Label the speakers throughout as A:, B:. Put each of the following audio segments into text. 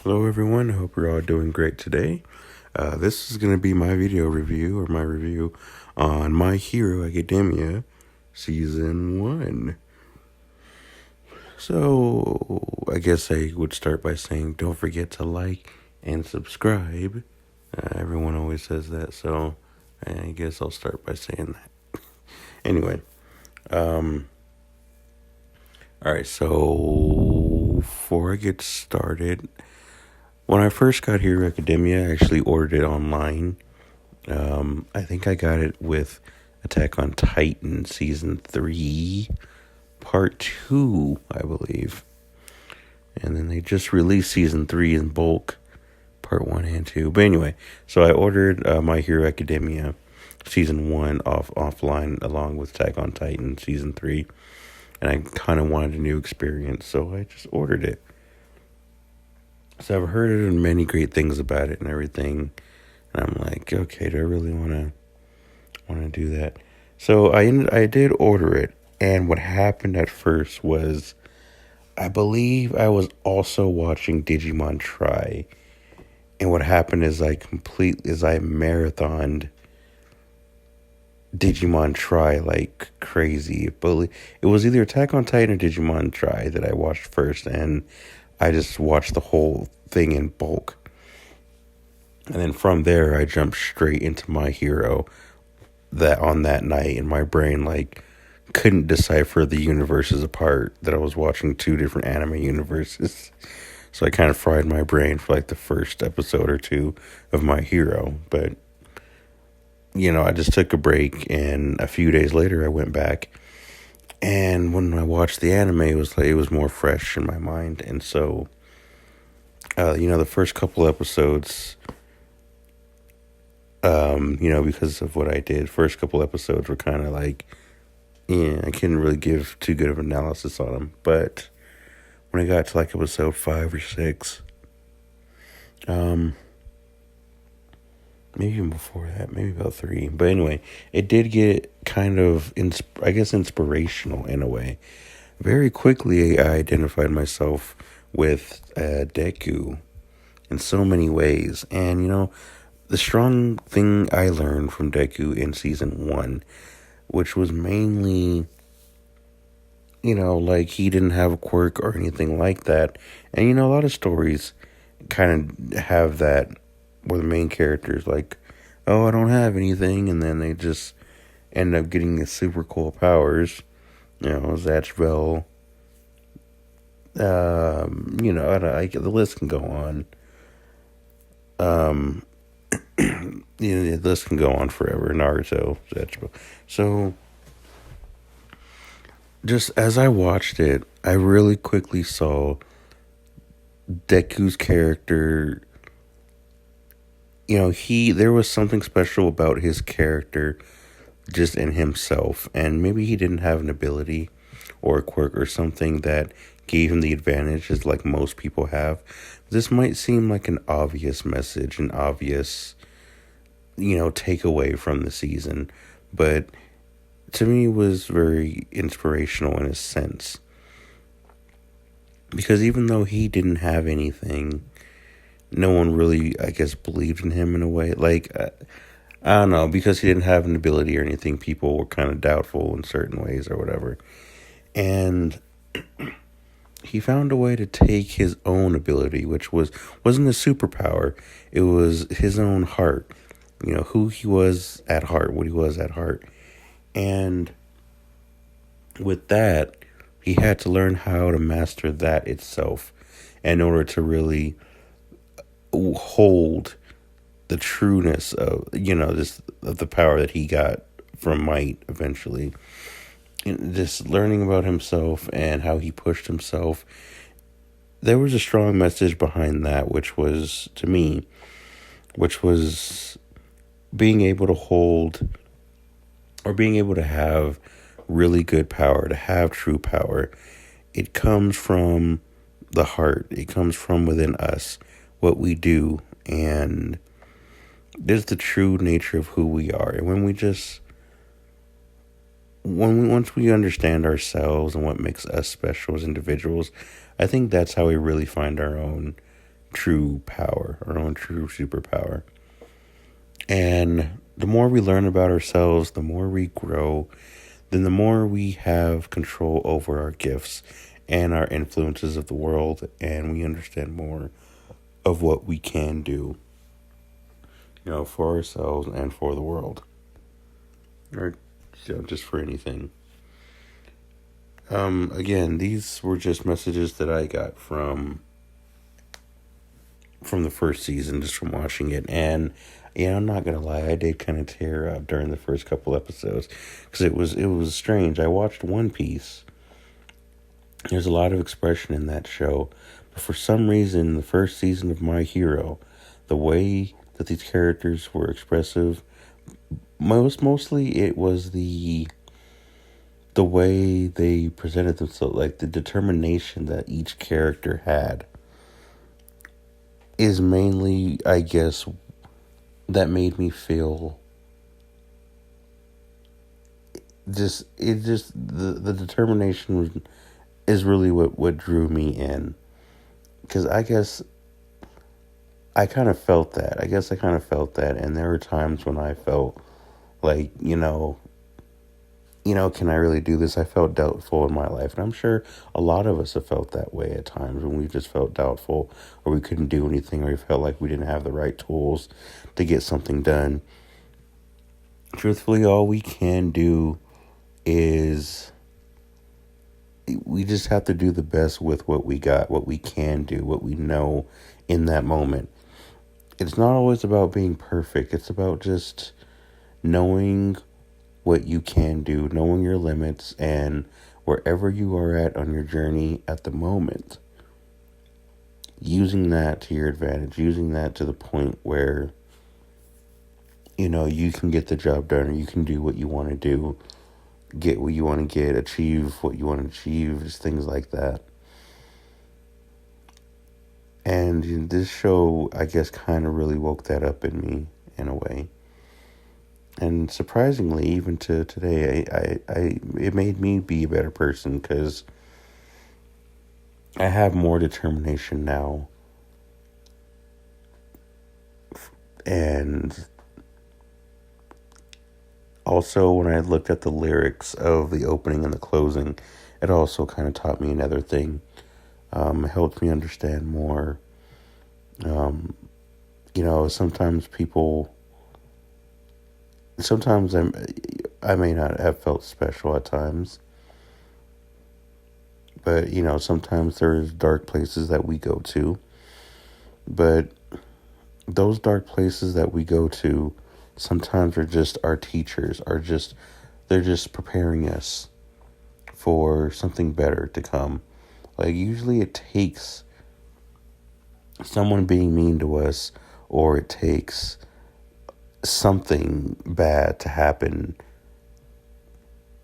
A: Hello everyone, I hope you're all doing great today. This is going to be my video review, or my review on My Hero Academia Season 1. So, I guess I would start by saying don't forget to like and subscribe. Everyone always says that, so I guess I'll start by saying that. Anyway, alright, so before I get started, when I first got Hero Academia, I actually ordered it online. I think I got it with Attack on Titan Season 3, Part 2, I believe. And then they just released Season 3 in bulk, Part 1 and 2. But anyway, so I ordered My Hero Academia Season 1 offline along with Attack on Titan Season 3. And I kind of wanted a new experience, so I just ordered it. So I've heard many great things about it and everything. And I'm like, okay, do I really want to do that? So I did order it, and what happened at first was, I believe I was also watching Digimon Try, and what happened is I marathoned Digimon Try like crazy. But it was either Attack on Titan or Digimon Try that I watched first, and I just watched the whole thing in bulk. And then from there, I jumped straight into My Hero on that night, and my brain couldn't decipher the universes apart, that I was watching two different anime universes. So I kind of fried my brain for the first episode or two of My Hero. But I just took a break, and a few days later I went back, and when I watched the anime, it was more fresh in my mind. And so the first couple episodes, because of what I did, first couple episodes were kind of I couldn't really give too good of an analysis on them. But when I got to episode 5 or 6, maybe even before that, maybe about 3. But anyway, it did get kind of, inspirational in a way. Very quickly, I identified myself with Deku in so many ways. And, the strong thing I learned from Deku in Season 1, which was mainly, he didn't have a quirk or anything like that. And, a lot of stories kind of have that, where the main character's oh, I don't have anything, and then they just end up getting these super cool powers. Zatch Bell. The list can go on. The list can go on forever. Naruto, Zatch Bell. So, just as I watched it, I really quickly saw Deku's character. There was something special about his character just in himself, and maybe he didn't have an ability or a quirk or something that gave him the advantages like most people have. This might seem like an obvious message, an obvious, takeaway from the season, but to me it was very inspirational in a sense. Because even though he didn't have anything, no one really, I guess, believed in him in a way. I don't know, because he didn't have an ability or anything, people were kind of doubtful in certain ways or whatever. And he found a way to take his own ability, which wasn't a superpower. It was his own heart. Who he was at heart, what he was at heart. And with that, he had to learn how to master that itself in order to really hold the trueness of, of the power that he got from Might eventually. And just learning about himself and how he pushed himself. There was a strong message behind that, which was, to me, being able to hold, or being able to have really good power, to have true power. It comes from the heart. It comes from within us, what we do, and there's the true nature of who we are. And once we understand ourselves and what makes us special as individuals, I think that's how we really find our own true power, our own true superpower. And the more we learn about ourselves, the more we grow, then the more we have control over our gifts and our influences of the world, and we understand more of what we can do, for ourselves and for the world, or just for anything. Again, these were just messages that I got from the first season, just from watching it. And I'm not gonna lie, I did kind of tear up during the first couple episodes because it was strange. I watched One Piece. There's a lot of expression in that show, but for some reason, the first season of My Hero, the way that these characters were expressive, mostly it was the way they presented themselves, like the determination that each character had, is mainly, I guess, that made me feel the determination is really what drew me in, because I guess I kind of felt that. And there were times when I felt like, can I really do this? I felt doubtful in my life. And I'm sure a lot of us have felt that way at times when we just felt doubtful, or we couldn't do anything, or we felt like we didn't have the right tools to get something done. Truthfully, all we can do is we just have to do the best with what we got, what we can do, what we know in that moment. It's not always about being perfect. It's about just knowing what you can do, knowing your limits, and wherever you are at on your journey at the moment, using that to your advantage, using that to the point where, you can get the job done, or you can do what you want to do, get what you want to get, achieve what you want to achieve, just things like that. And this show, I guess, kind of really woke that up in me in a way. And surprisingly, even to today, it made me be a better person, because I have more determination now. And also, when I looked at the lyrics of the opening and the closing, it also kind of taught me another thing. It helped me understand more. Sometimes I may not have felt special at times, but sometimes there's dark places that we go to, but those dark places that we go to sometimes are just our teachers, they're just preparing us for something better to come. Like, usually it takes someone being mean to us, or it takes something bad to happen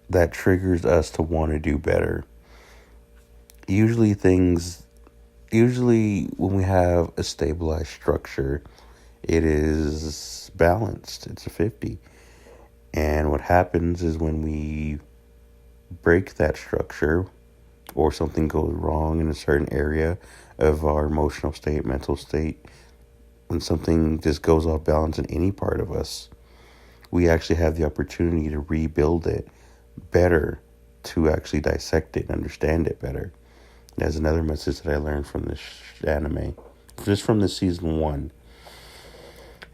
A: that triggers us to want to do better. Usually when we have a stabilized structure, it is balanced. It's a 50. And what happens is when we break that structure, or something goes wrong in a certain area of our emotional state, mental state, when something just goes off balance in any part of us, we actually have the opportunity to rebuild it better, to actually dissect it and understand it better. That's another message that I learned from this anime, just from this season 1.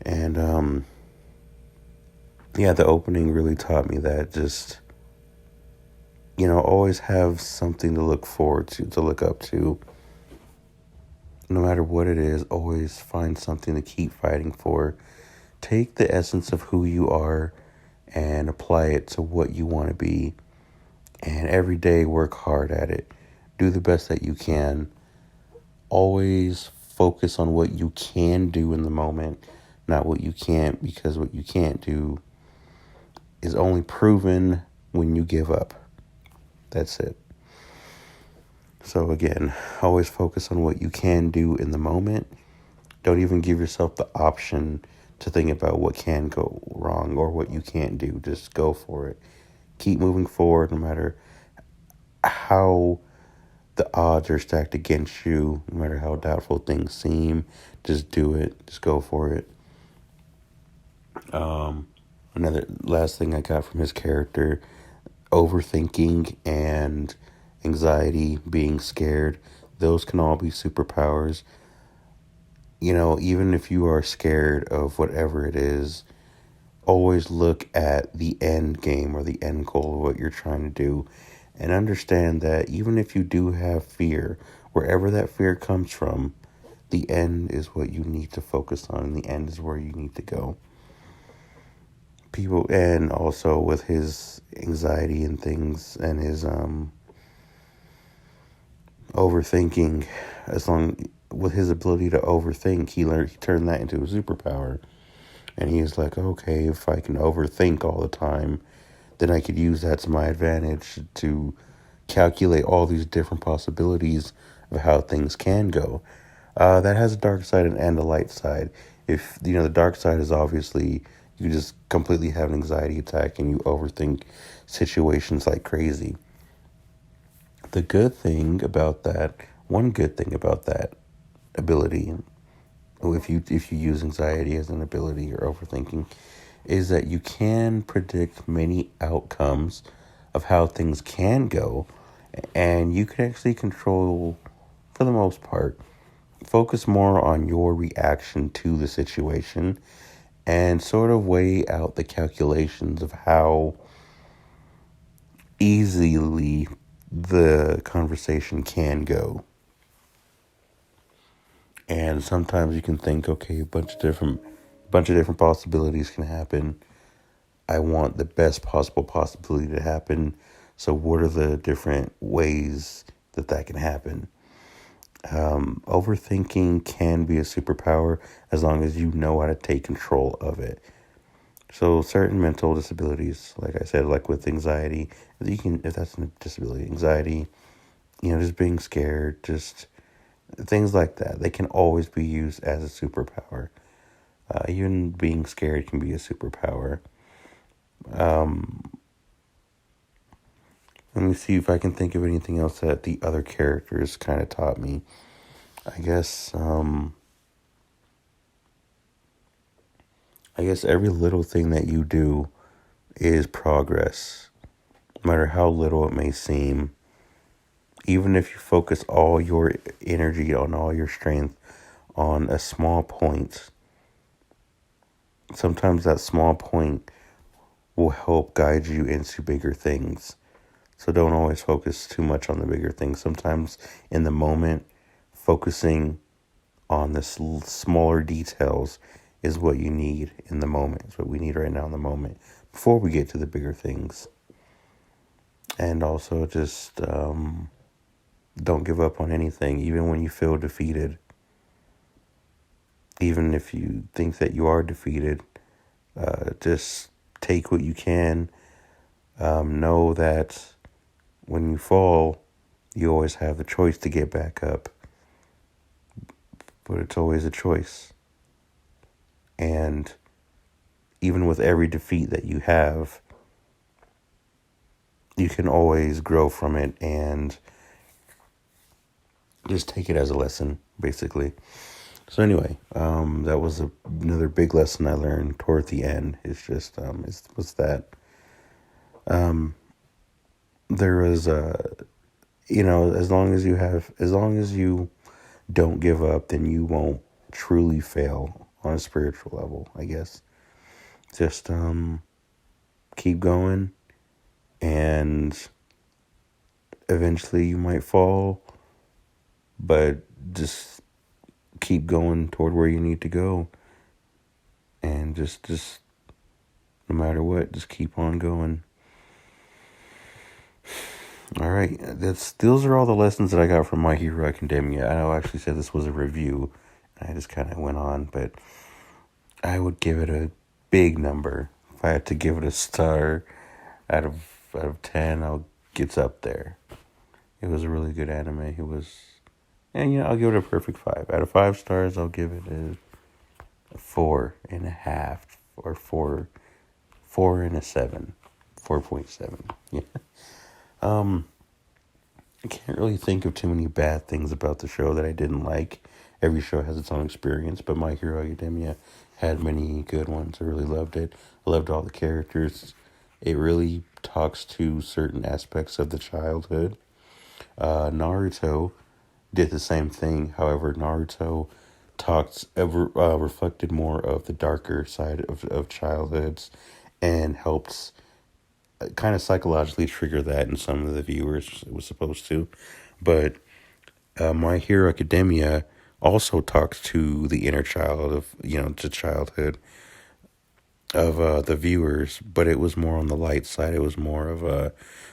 A: And the opening really taught me that, just always have something to look forward to look up to. No matter what it is, always find something to keep fighting for. Take the essence of who you are and apply it to what you want to be. And every day work hard at it. Do the best that you can. Always focus on what you can do in the moment, not what you can't, because what you can't do is only proven when you give up. That's it. So again, always focus on what you can do in the moment. Don't even give yourself the option to think about what can go wrong or what you can't do. Just go for it. Keep moving forward, no matter how the odds are stacked against you, no matter how doubtful things seem. Just do it. Just go for it. Another last thing I got from his character: overthinking and anxiety, being scared. Those can all be superpowers. Even if you are scared of whatever it is, always look at the end game or the end goal of what you're trying to do, and understand that even if you do have fear, wherever that fear comes from, the end is what you need to focus on, and the end is where you need to go. People, and also with his anxiety and things and his overthinking, as long with his ability to overthink, he turned that into a superpower. And he was like, okay, if I can overthink all the time, then I could use that to my advantage to calculate all these different possibilities of how things can go. That has a dark side and a light side. If, the dark side is obviously you just completely have an anxiety attack and you overthink situations like crazy. The good thing about that, one good thing about that ability, if you use anxiety as an ability or overthinking, is that you can predict many outcomes of how things can go, and you can actually control, for the most part, focus more on your reaction to the situation and sort of weigh out the calculations of how easily the conversation can go. And sometimes you can think, okay, a bunch of different possibilities can happen. I want the best possible possibility to happen. So what are the different ways that can happen? Overthinking can be a superpower as long as you know how to take control of it. So certain mental disabilities, like I said, like with anxiety, if that's a disability, anxiety, just being scared, just things like that, they can always be used as a superpower. Even being scared can be a superpower. Let me see if I can think of anything else that the other characters kind of taught me. I guess every little thing that you do is progress, no matter how little it may seem. Even if you focus all your energy on all your strength on a small point, sometimes that small point will help guide you into bigger things. So don't always focus too much on the bigger things. Sometimes in the moment, focusing on the smaller details is what you need in the moment. It's what we need right now in the moment before we get to the bigger things. And also just don't give up on anything, even when you feel defeated. Even if you think that you are defeated, just take what you can. Know that when you fall, you always have the choice to get back up. But it's always a choice. And even with every defeat that you have, you can always grow from it and just take it as a lesson, basically. So anyway, that was another big lesson I learned toward the end. It's just, was that there was as long as you don't give up, then you won't truly fail on a spiritual level, I guess. Just keep going, and eventually you might fall, but just keep going toward where you need to go, and just no matter what, just keep on going. All right, those are all the lessons that I got from My Hero Academia. I know I actually said this was a review, and I just kind of went on, but I would give it a big number. If I had to give it a star out of 10, it's up there. It was a really good anime. It was, and I'll give it a perfect 5. Out of 5 stars, I'll give it a 4.5 or 4 and a 7, 4.7. Yeah. I can't really think of too many bad things about the show that I didn't like. Every show has its own experience, but My Hero Academia had many good ones. I really loved it. I loved all the characters. It really talks to certain aspects of the childhood. Naruto did the same thing. However, Naruto reflected more of the darker side of childhoods and helped kind of psychologically trigger that in some of the viewers. It was supposed to. But My Hero Academia also talks to the inner child of, to childhood of the viewers, but it was more on the light side. It was more of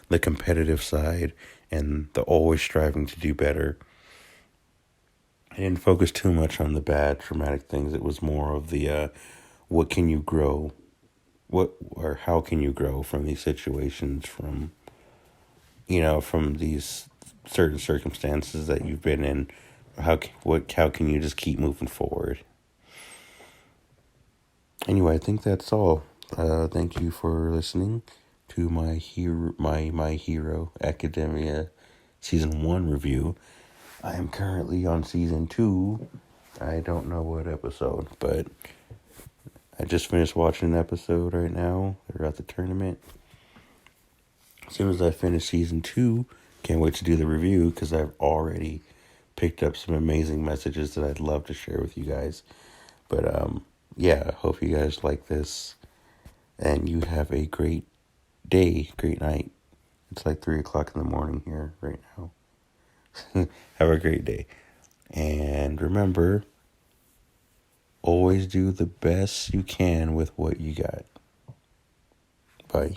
A: the competitive side and the always striving to do better. I didn't focus too much on the bad, traumatic things. It was more of the what can you grow, what or how can you grow from these situations, from these certain circumstances that you've been in. How can you just keep moving forward? Anyway, I think that's all. Thank you for listening to my Hero Academia Season 1 review. I am currently on Season 2. I don't know what episode, but I just finished watching an episode right now. They're at the tournament. As soon as I finish Season 2, can't wait to do the review because I've already picked up some amazing messages that I'd love to share with you guys. But yeah, I hope you guys like this and you have a great day, great night. It's like 3 o'clock in the morning here right now. Have a great day. And remember, always do the best you can with what you got. Bye.